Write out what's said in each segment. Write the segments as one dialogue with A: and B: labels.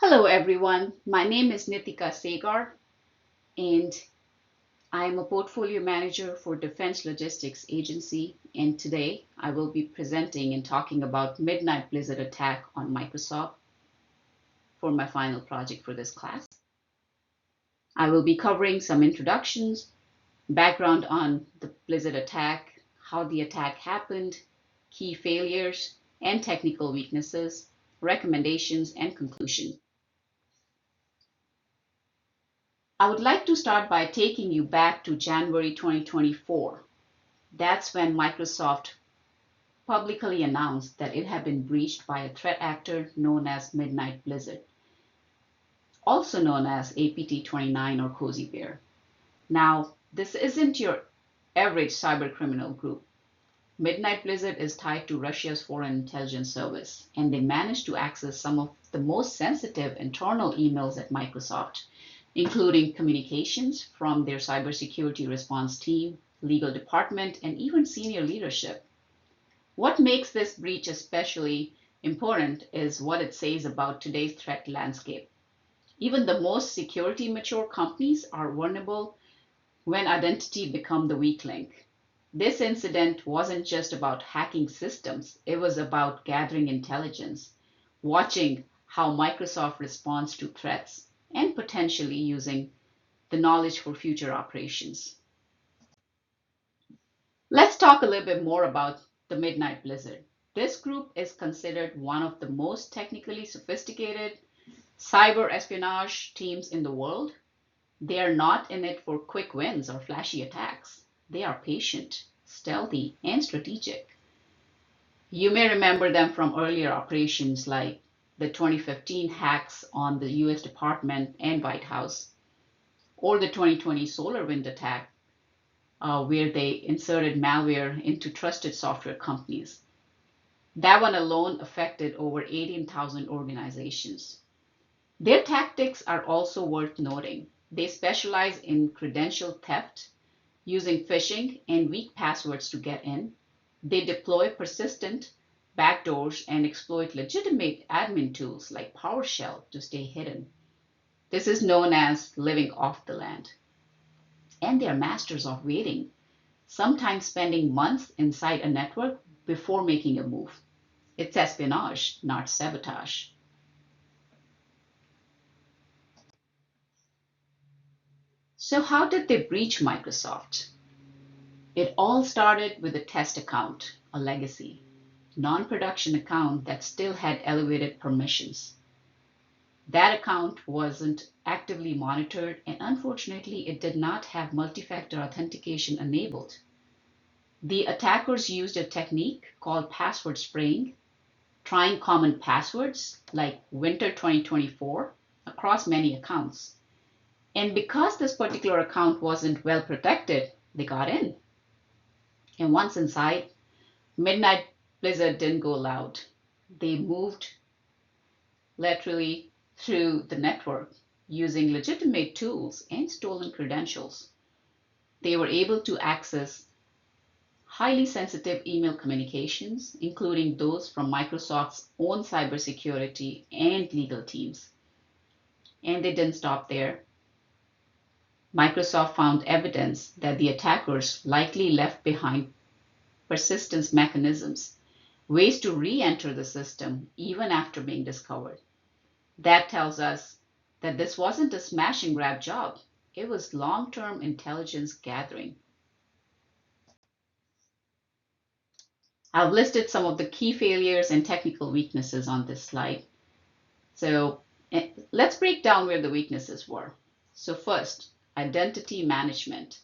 A: Hello, everyone. My name is Nitika Sagar, and I am a portfolio manager for Defense Logistics Agency. And today I will be presenting and talking about Midnight Blizzard attack on Microsoft for my final project for this class. I will be covering some introductions, background on the Blizzard attack, how the attack happened, key failures and technical weaknesses, recommendations, and conclusion. I would like to start by taking you back to January 2024. That's when Microsoft publicly announced that it had been breached by a threat actor known as Midnight Blizzard, also known as APT29 or Cozy Bear. Now, this isn't your average cybercriminal group. Midnight Blizzard is tied to Russia's Foreign Intelligence Service, and they managed to access some of the most sensitive internal emails at Microsoft, including communications from their cybersecurity response team, legal department, and even senior leadership. What makes this breach especially important is what it says about today's threat landscape. Even the most security mature companies are vulnerable when identity becomes the weak link. This incident wasn't just about hacking systems, it was about gathering intelligence, watching how Microsoft responds to threats, and potentially using the knowledge for future operations. Let's talk a little bit more about the Midnight Blizzard. This group is considered one of the most technically sophisticated cyber espionage teams in the world. They are not in it for quick wins or flashy attacks. They are patient, stealthy, and strategic. You may remember them from earlier operations like the 2015 hacks on the US Department and White House, or the 2020 SolarWind attack, where they inserted malware into trusted software companies. That one alone affected over 18,000 organizations. Their tactics are also worth noting. They specialize in credential theft, using phishing and weak passwords to get in. They deploy persistent backdoors and exploit legitimate admin tools like PowerShell to stay hidden. This is known as living off the land. And they are masters of waiting, sometimes spending months inside a network before making a move. It's espionage, not sabotage. So, how did they breach Microsoft? It all started with a test account, a legacy, non production account that still had elevated permissions. That account wasn't actively monitored, and unfortunately, it did not have multi factor authentication enabled. The attackers used a technique called password spraying, trying common passwords like Winter 2024 across many accounts. And because this particular account wasn't well protected, they got in. And once inside, Midnight Blizzard didn't go loud. They moved laterally through the network using legitimate tools and stolen credentials. They were able to access highly sensitive email communications, including those from Microsoft's own cybersecurity and legal teams. And they didn't stop there. Microsoft found evidence that the attackers likely left behind persistence mechanisms, ways to re enter the system even after being discovered. That tells us that this wasn't a smash and grab job, it was long term intelligence gathering. I've listed some of the key failures and technical weaknesses on this slide. So let's break down where the weaknesses were. So, first, identity management.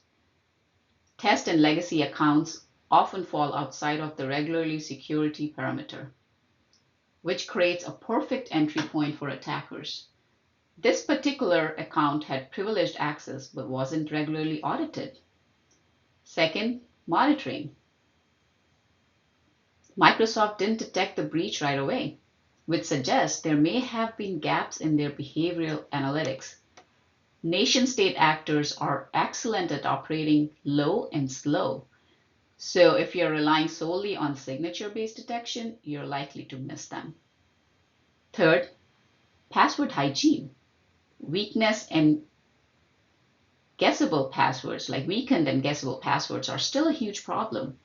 A: Test and legacy accounts often fall outside of the regularly security perimeter, which creates a perfect entry point for attackers. This particular account had privileged access but wasn't regularly audited. Second, monitoring. Microsoft didn't detect the breach right away, which suggests there may have been gaps in their behavioral analytics. Nation state actors are excellent at operating low and slow. So if you're relying solely on signature based detection, you're likely to miss them. Third, Password hygiene, weakness and guessable passwords, like weakened and guessable passwords, are still a huge problem,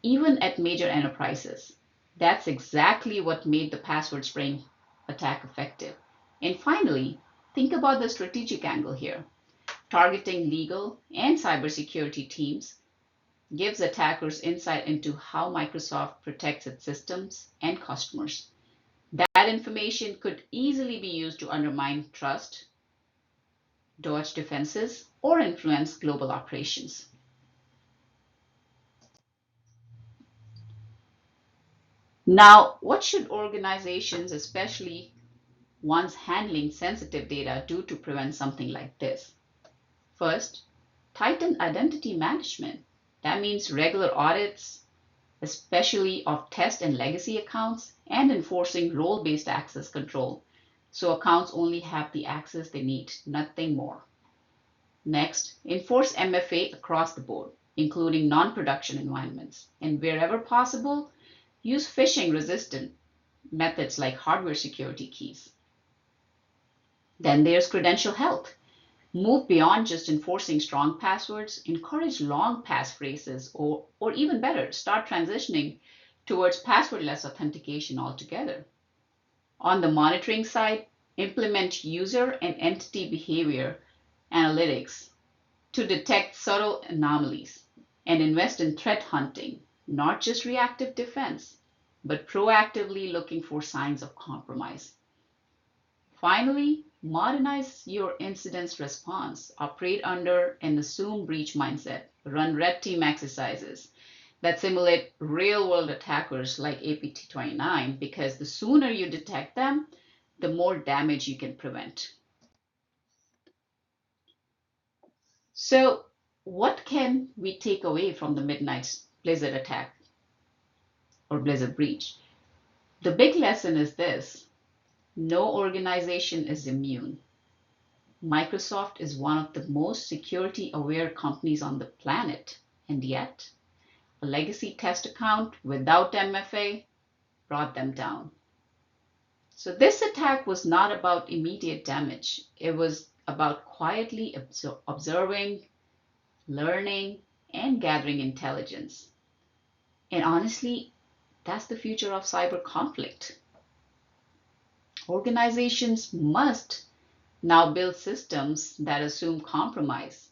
A: even at major enterprises. That's exactly what made the password spraying attack effective. And finally, think about the strategic angle here. Targeting legal and cybersecurity teams gives attackers insight into how Microsoft protects its systems and customers. That information could easily be used to undermine trust, dodge defenses, or influence global operations. Now, what should organizations, especially ones handling sensitive data, do to prevent something like this? First, tighten identity management. That means regular audits, especially of test and legacy accounts, and enforcing role based access control so accounts only have the access they need, nothing more. Next, enforce MFA across the board, including non production environments, and wherever possible, use phishing resistant methods like hardware security keys. Then there's credential health. Move beyond just enforcing strong passwords, encourage long passphrases, or even better, start transitioning towards passwordless authentication altogether. On the monitoring side, implement user and entity behavior analytics to detect subtle anomalies and invest in threat hunting, not just reactive defense, but proactively looking for signs of compromise. Finally, modernize your incident response. Operate under an assume breach mindset. Run red team exercises that simulate real world attackers like APT29 because the sooner you detect them, the more damage you can prevent. So, what can we take away from the Midnight Blizzard attack or Blizzard breach? The big lesson is this: no organization is immune. Microsoft is one of the most security aware companies on the planet, and yet a legacy test account without MFA brought them down. So, this attack was not about immediate damage, it was about quietly observing, learning, and gathering intelligence. And honestly, that's the future of cyber conflict. Organizations must now build systems that assume compromise,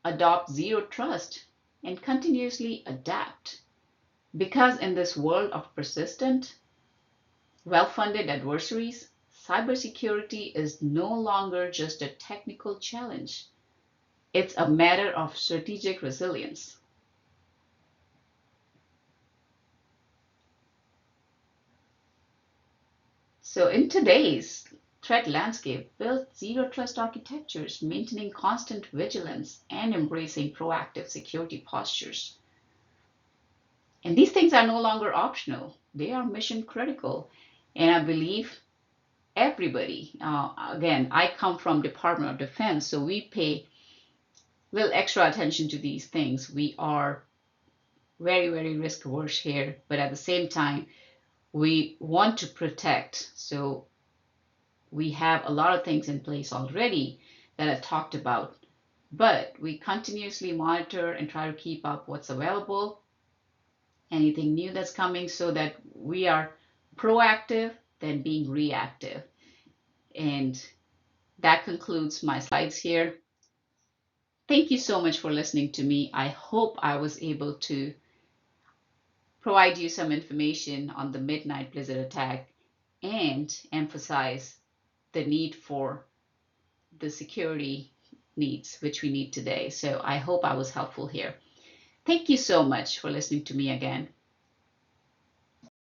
A: adopt zero trust, and continuously adapt. Because in this world of persistent, well funded adversaries, cybersecurity is no longer just a technical challenge, it's a matter of strategic resilience. So, in today's threat landscape, build zero trust architectures, maintaining constant vigilance, and embracing proactive security postures. And these things are no longer optional, they are mission critical. And I believe everybody, again, I come from Department of Defense, so we pay little extra attention to these things. We are very, very risk averse here, but at the same time, we want to protect. So we have a lot of things in place already that I talked about, but we continuously monitor and try to keep up what's available, anything new that's coming, so that we are proactive than being reactive. And that concludes my slides here. Thank you so much for listening to me. I hope I was able to provide you some information on the Midnight Blizzard attack and emphasize the need for the security needs which we need today. So I hope I was helpful here. Thank you so much for listening to me again.